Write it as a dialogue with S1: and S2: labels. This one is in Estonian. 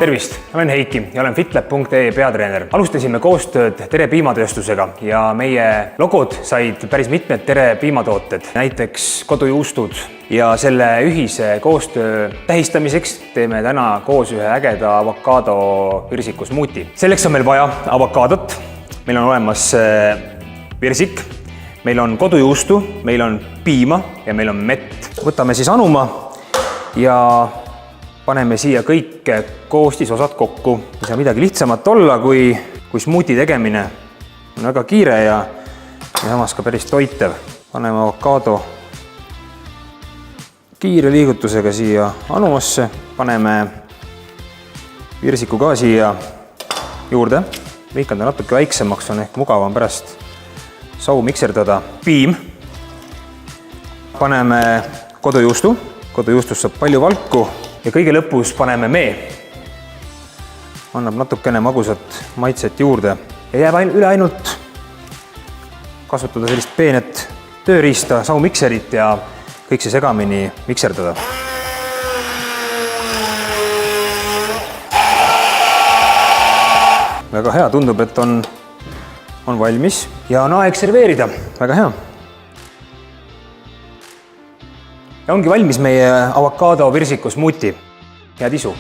S1: Tervist, olen Heiki ja olen fitlab.ee peatreener. Alustasime koostööd Tere piimatööstusega ja meie logod said päris mitmed Tere piimatooted, näiteks kodujuustud. Ja selle ühise koostöö tähistamiseks teeme täna koos ühe ägeda avokaado virsiku smuuti. Selleks on meil vaja avokaadot, meil on olemas virsik, meil on kodujuustu, meil on piima ja meil on mett. Võtame siis anuma ja paneme siia kõik koostisosad kokku. Ei saa midagi lihtsamat olla, kui smuuti tegemine on väga kiire ja samas ka päris toitev. Paneme avokaado kiire liigutusega siia anumasse. Paneme virsiku ka siia juurde. Lõikan ta natuke väiksemaks, on ehk mugavam pärast sau mikserdada. Piim. Paneme kodujuustu. Kodujuustust saab palju valku. Ja kõige lõpus paneme mee. Annab natukene magusat maitset juurde. Ja jääb üle ainult kasutada sellist peenet tööriista, saumikserit ja kõik see segamini mikserdada. Väga hea, tundub, et on valmis ja on aeg serveerida. Väga hea. Ja ongi valmis meie avokaado virsiku smuuti. Head isu!